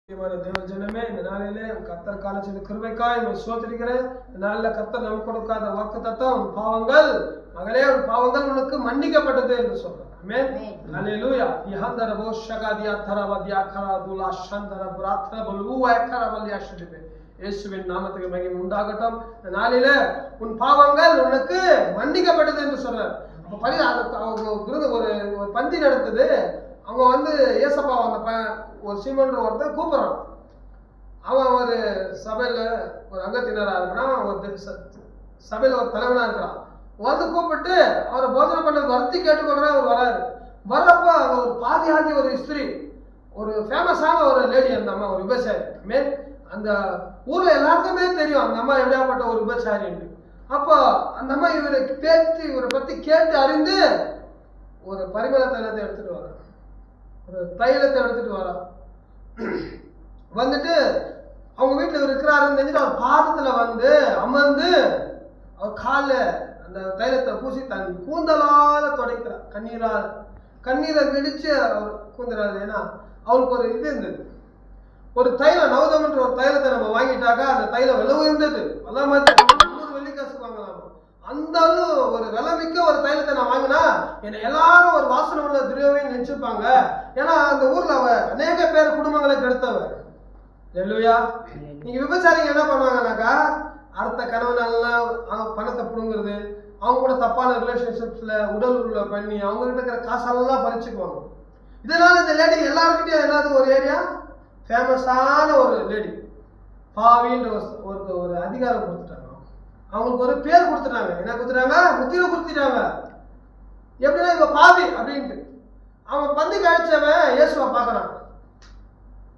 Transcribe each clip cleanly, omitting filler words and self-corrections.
தேவ ஜனமே, இந்த நாளிலே கர்த்தர் காலச்சின் கிருபைக்காய் சோதரிக்கிறேன். இந்த நாளில் கர்த்தர் நமக்கு கொடுக்காத வாக்குத்தத்தம், பாவங்கள் மகளே, பாவங்கள் உனக்கு மன்னிக்கப்பட்டது என்று சொல்றார். ஆமென். ஹல்லேலூயா. யஹந்தரபோ ஷகாதியா தரவதியா கராதுலா ஷந்தர பிராத்ர பலுவா கரவலியா ஷிபே. இயேசுவின் நாமத்துக்கு மகிமை உண்டாகட்டும். இந்த நாளிலே உன் பாவங்கள் உனக்கு மன்னிக்கப்பட்டது என்று சொல்றார். அப்ப படி அவங்க ஒரு பந்தி நடத்துது. அவங்க ஏசப்பா ஒரு சீமன்ற ஒருத்தர் கூப்பிடுறான். அவன் ஒரு சபையில ஒரு அங்கத்தினராக இருக்கிறான், ஒரு சபையில ஒரு தலைவனா இருக்கிறான். கூப்பிட்டு அவரை போஜனம் பண்ண வருத்தி கேட்டுக்கொள்றா. அவர் வராரு. வர்றப்ப அவங்க ஒரு பாதியாகி ஒரு ஸ்திரீ, ஒரு ஃபேமஸான ஒரு லேடி, அந்த அம்மா ஒரு விபச்சாரி. அந்த ஊர்ல எல்லாருக்குமே தெரியும் அந்த அம்மா எப்படியாப்பட்ட ஒரு விபச்சாரி. அப்போ அந்த அம்மா இவரை பத்தி கேட்டு அறிந்து ஒரு பரிமள தைலத்தை எடுத்துட்டு வர, ஒரு தைலத்தை எடுத்துட்டு வர வந்துட்டு அவங்க வீட்டில் இருக்கிறாருன்னு தெரிஞ்சுட்டு அவர் பாதத்துல அமர்ந்து அவர் காலில் அந்த தைலத்தை பூசி தன் கூந்தலால துடைக்கிறார். கண்ணீரை விடிச்சு அவர் கூந்தலால். ஏன்னா அவருக்கு ஒரு இது இருந்தது, ஒரு தைலம், நவதம்ன்ற ஒரு தைலத்தை நம்ம வாங்கிட்டாக்கா அந்த தைலம் விலை உயர்ந்தது. அதான் 300 வெள்ளிக்காசு வாங்கலாம். அந்த ஒரு விலைமிக்க ஒரு தைலத்தை நான் வாங்கினா என்னை எல்லாரும் ஒரு வாசனை உள்ள துரியோவையும் நினைச்சுப்பாங்க. ஏன்னா அந்த ஊர்ல அநேக பேர் குடும்பங்களை கெடுத்தவர். இல்லையா? நீங்க விபச்சாரிங்க என்ன பண்ணுவாங்கன்னாக்கா, அடுத்த கணவனெல்லாம் பணத்தை புடுங்குறது, அவங்க கூட தப்பான ரிலேஷன்ஷிப்ஸ்ல உடல் உள்ள பண்ணி அவங்க கிட்ட இருக்கிற காசெல்லாம் பறிச்சுக்குவாங்க. இதனால இந்த லேடி எல்லாருக்கிட்டையும் என்னது ஒரு ஏரியா ஃபேமஸான ஒரு லேடி, பாவின்ற ஒரு அதிகாரம் கொடுத்துட்டாங்க. அவங்களுக்கு ஒரு பேர் கொடுத்துட்டாங்க. என்ன கொடுத்துட்டாங்க? முத்திரை கொடுத்துட்டாங்க. எப்படின்னா இவங்க பாவி அப்படின்ட்டு. அவன் பந்தி கழிச்சவன் இயேசுவை பார்க்கறான்.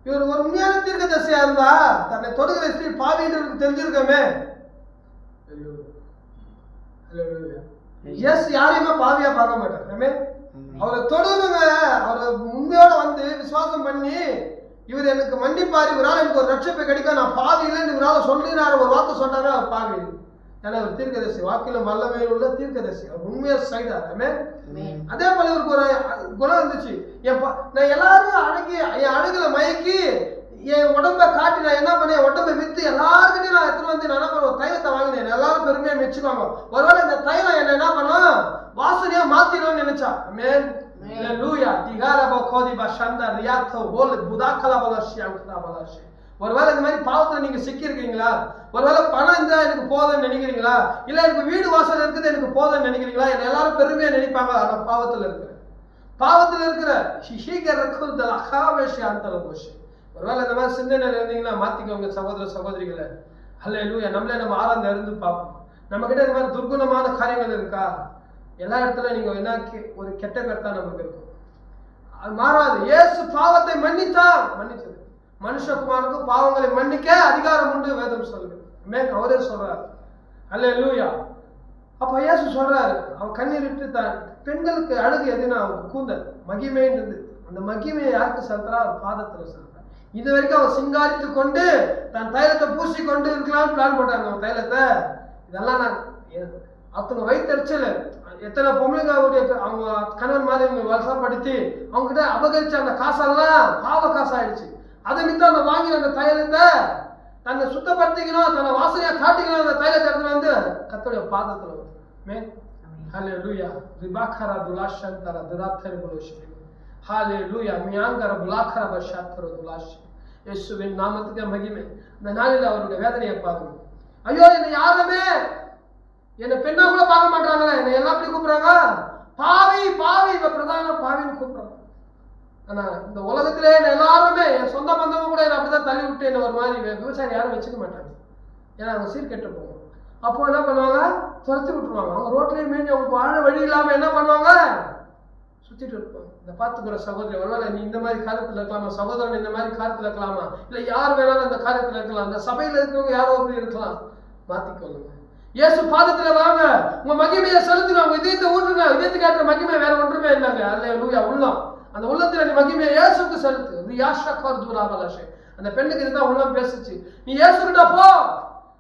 இவர் ஒரு உண்மையான தீர்க்கதரிசியா இருந்தா தன்னை தொடுகிற ஸ்திரீ பாவின்றதுக்கு தெரிஞ்சிருக்கமே. இயேசு யாரையுமே பாவியா பார்க்க மாட்டார். அவரை தொடுறவங்க அவரை உண்மையோட விசுவாசம் பண்ணி இவர் எனக்கு மன்னிப்பார், இவரால் எனக்கு ஒரு ரட்சிப்பை கிடைக்கும், நான் பாவி இல்லைன்னு இவரால் சொல்லினார், ஒரு வார்த்தை சொன்னாரு, அவர் பாவி. ஏன்னா ஒரு தீர்க்கதரிசி, வாக்கிலும் வல்லமையில் உள்ள தீர்க்கதரிசி, அவர் உண்மையா செய்தார். அதே போல இவருக்கு ஒரு குணம் இருந்துச்சு. நான் எல்லாரும் என் அழகுல மயக்கி என் உடம்பை காட்டி நான் என்ன பண்ணேன், உடம்பை வித்து எல்லாருக்கிட்டையும் நான் எடுத்துட்டு நான் என்ன பண்ணுவேன், ஒரு தைலத்தை வாங்கினேன், எல்லாரும் பெருமையா மெச்சுவாங்க. ஒருவேளை இந்த தைலம் என்ன பண்ணும், வாசனையா மாத்திடும்னு நினைச்சா. ஒருவேளை இந்த மாதிரி பாவத்துல நீங்க சிக்கி இருக்கீங்களா? ஒருவேளை பணம் இருந்தா எனக்கு போதும்னு நினைக்கிறீங்களா? இல்ல எனக்கு வீடு வாசல் இருக்குது எனக்கு போதும்னு நினைக்கிறீங்களா? என்ன எல்லாரும் பெருமையா நினைப்பாங்க. ஆனா பாவத்துல இருக்கிற ஒருவேளை இந்த மாதிரி சிந்தனையில இருந்தீங்கன்னா மாத்திக்கோங்க சகோதர சகோதரிகளை. ஹல்லேலூயா. நம்ம ஆராய்ந்து இருந்து பார்ப்போம். நம்ம கிட்ட இந்த மாதிரி துர்குணமான காரியங்கள் இருக்கா? எல்லா இடத்துல நீங்க என்ன ஒரு கெட்ட பேர் தான் நமக்கு இருக்கும். அது மாறாது. இயேசு பாவத்தை மன்னித்தது. மனுஷகுமாருக்கு பாவங்களை மன்னிக்க அதிகாரம் உண்டு வேதம் சொல்லுது. அவரே சொல்றாரு. ஹல்லேலூயா. அப்ப இயேசு சொல்றாரு, அவன் கண்ணீர் விட்டு பெண்களுக்கு அழகு எதுனா அவங்க கூந்தல் மகிமைன்றது. அந்த மகிமையை யாருக்கு செலுத்துறா? அவர் பாதத்துல செலுத்துறார். இது வரைக்கும் அவன் சிங்காரித்து கொண்டு தன் தைலத்தை பூசி கொண்டு இருக்கலாம்னு பிளான் போட்டாங்க. அவன் தைலத்தை இதெல்லாம் நான் அத்தனை வயிற்றுச்சல் எத்தனை பொம்பளைங்க அவங்க கணவன் மாதிரி அவங்க வசப்படுத்தி அவங்க கிட்ட அபகரிச்ச அந்த காசெல்லாம் பாவ காசாயிடுச்சு. அதை மித்த அந்த வாங்கி அந்த தைலத்தை தன்னை சுத்தப்படுத்திக்கணும், தன்னை வாசனையா காட்டிக்கணும். அந்த தைலத்தை எடுத்துட்டு கர்த்தருடைய பாதத்துல ஹல்லேலூயா. ரிபாக்கரா துலாஷந்தர துராத்தர புலோஷி. ஹல்லேலூயா. மியாங்கர புலாக்கர பஷாத்தர துலாஷி. இயேசுவின் நாமத்துக்கு மகிமை. இந்த நாளில் அவருடைய வேதனையை பாருங்க. ஐயோ, என்னை யாருமே என்னை பெண்ணா கூட பார்க்க மாட்டாங்களே, என்னை எல்லாம் அப்படி கூப்பிடுறாங்க, பாவி பாவி, இவ பிரதான பாவின்னு கூப்பிடுறாங்க. ஆனா இந்த உலகத்திலே எல்லாருமே என் சொந்த பந்தமும் கூட என்ன அப்படிதான் தள்ளி விட்டு என்ன ஒரு மாதிரி விவசாயம் யாரும் வச்சுக்க மாட்டாங்க. ஏன்னா அவங்க சீர்கெட்டு போவாங்க. அப்போ என்ன பண்ணுவாங்க, துரத்தி விட்டுருவாங்க. அவங்க ரோட்லயே மீறி அவங்க வாழ வழி இல்லாம என்ன பண்ணுவாங்க, சுத்திட்டு இருப்பாங்க. இந்த பார்த்துக்கிற சகோதரி, ஒருவேளை நீ இந்த மாதிரி காரியத்தில் இருக்கலாமா, சகோதரன் இந்த மாதிரி காரியத்தில் இருக்கலாமா, இல்லை யார் வேணாலும் அந்த காரியத்தில் இருக்கலாம், அந்த சபையில இருக்கிறவங்க யாரோ அப்படி இருக்கலாம். மாத்திக்கொள்ளுங்க. இயேசு பாதத்துல வாங்க, உங்க மகிமையை செலுத்துங்க, உங்க இதயத்தை ஊற்றுங்க. இதயத்துக்கு ஏற்ற மகிமை வேற ஒன்றுமே இல்லைங்க. அல்லேலூயா. உள்ளம், அந்த உள்ளத்துல நீ மகிமையை இயேசுக்கு செலுத்து. அந்த பெண்ணுக்கு இதுதான் உள்ளம் பேசுச்சு. நீ இயேசுகிட்ட போ,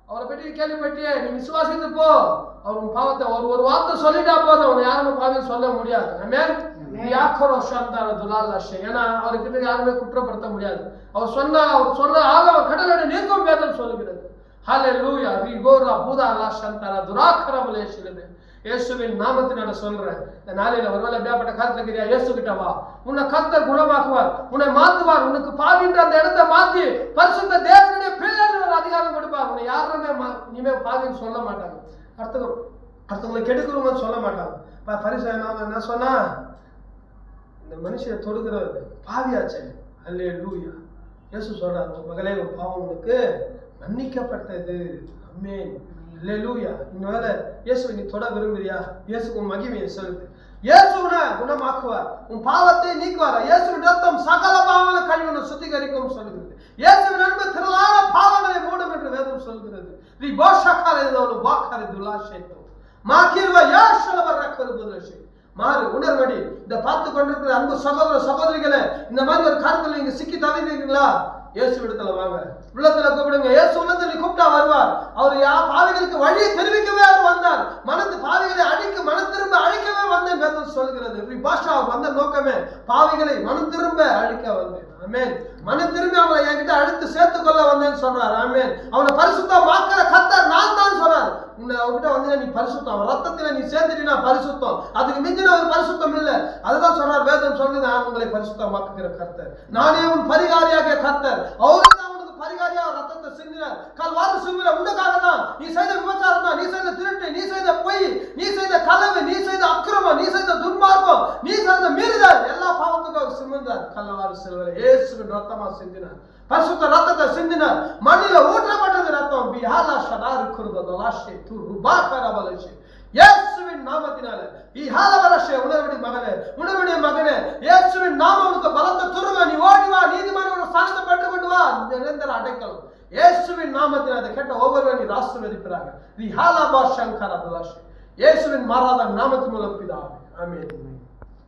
அவரை பற்றி கேள்விப்பட்டியே, நீ விசுவாசித்து போ. அவர் பாவத்தை ஒரு வார்த்தை சொல்லிட்டா போதும், அவனை யாரும் பாவின்னு சொல்ல முடியாது. ஏன்னா அவர்கிட்ட யாருமே குற்றப்படுத்த முடியாது. அவர் சொன்ன ஆக அவர் கடலோட நீக்கும் வேதம் சொல்லுகிறது. ஹல்லேலூயா. ரிகோரா பூதாலா சந்தரா துராக்கரபலே சிலுவே. இயேசுவின் நாமத்தினால சொல்றேன். இந்த நாளில ஒருவேளை எப்படியாப்பட்ட காலத்துல இருக்கிறியா, இயேசு கிட்ட வா. உன்னை கர்த்தர் குணமாக்குவார், உன்னை மாத்துவார். உனக்கு பாவின்ற அந்த இடத்தை மாத்தி பரிசுத்த தேவனுடைய பிள்ளைகள் ஒரு அதிகாரம் கொடுப்பார். உன்னை யாருமே இனிமே பாவின்னு சொல்ல மாட்டாங்க. அடுத்தவங்களை கெடுக்கிறவங்க சொல்ல மாட்டாங்க. பரிசேயனாக என்ன சொன்னா, இந்த மனுஷனை தொடுகிறவர் பாவியாச்சே. அல்லேலூயா. இயேசு சொல்றார், உன் மகளே உன் பாவம் உனக்கு மன்னிக்கப்பட்டது. ஆமென். அல்லேலூயா. இன்னொரு இயேசு நீ தொட விரும்புறியா, இயேசுக்கு உன் மகிமையை சொல்லுது. இயேசுனை குணமாக்குவார், உன் பாவத்தை நீக்குவார். இயேசுவின் ரத்தம் சகல பாவங்களை கழுவி சுத்திகரிக்கும் சொல்லுகிறது. இயேசுவின் அன்பு திரளான பாவங்களை மூடும் என்று வேதம் சொல்கிறது. நீ போஷக்காரதோடு வாக்காரி துலாஷேத்தோ மாக்கிர்வ யாஷலவர் ரக்கருபுதஷே. மாறு உணர்வடி. இந்த பார்த்து கொண்டிருக்கிற அன்பு சகோதர சகோதரிகளே, இந்த மாதிரி ஒரு காரியத்தில் நீங்க சிக்கி தவிர்க்கிறீங்களா, இயேசு இடத்துல வாங்க, உள்ளத்துல கூப்பிடுங்க. இயேசு உள்ளத்துல கூப்பிட்டா வருவார். அவர் பாவிகளுக்கு வழியை தெரிவிக்கவே அவர் வந்தார். பாவிகளை மனம் திரும்ப அழிக்கவே வந்தேன் வேதம் சொல்கிறது. பாஷா வந்த நோக்கமே பாவிகளை மனம் திரும்ப அழிக்க வந்தேன். ஆமென். மனம் திரும்பி அவங்களை என்கிட்ட அழித்து சேர்த்து கொள்ள வந்தேன்னு சொல்றாரு. ஆமென். அவனை பரிசுத்தமாக்குற கர்த்தர் நான் தான் சொல்றாரு. அவர்கிட்ட வந்து நீ பரிசுத்தம், அவன் ரத்தத்துல நீ சேர்ந்துட்டீனா பரிசுத்தம். அதுக்கு மிஞ்சின ஒரு பரிசுத்தம் இல்லை. அதுதான் சொல்றார் வேதம் சொல்றது. நான் உங்களை பரிசுத்தமாக்குகிற கர்த்தர், நானே உன் பரிகாரியாக கர்த்தர். அவர்தான் அவனுக்கு பரிகாரியாக ரத்தத்தை சிந்தினார். கல்வாரி சிலுவையில உனக்காக தான். நீ செய்த விபச்சாரம் தான், நீ செய்த திருட்டு, நீ செய்த பொய், நீ செய்த களவு, நீ செய்த அக்கிரமம், நீ செய்த துன்மார்க்கம், நீ செய்த மீறுதல், எல்லா பாவத்துக்கும் அவர் சிந்தினார். கல்வாரி சிலுவையில இயேசுவின் ரத்தமா சிந்தினார். பரிசுத்த ரத்தத்தை சிந்தினார். மண்ணில ஊற்றப்பட்டது ரத்தம். பிஹாலா ஷடாரு குர்பதலாஷே து ருபாகரபலஷே. இயேசுவின் நாமத்தினால இஹாலவரஷே. உணவுடைய மகனே, இயேசுவின் நாமம் உனக்கு பலத்தை துருவ. நீ ஓடி வா, நீதிமானோட சாந்தத்தை பெற்றுக் கொண்டு வா. நிரந்தர அடைக்கலம் இயேசுவின் நாமத்தினால. அதை கேட்ட ஒவ்வொருவரும் நீ ஆசீர்வதிக்கிறாங்க. இஹாலபா ஷங்கரபலஷே. இயேசுவின் மாறாத நாமத்தின் மூலம் பிதாவே. ஆமென்.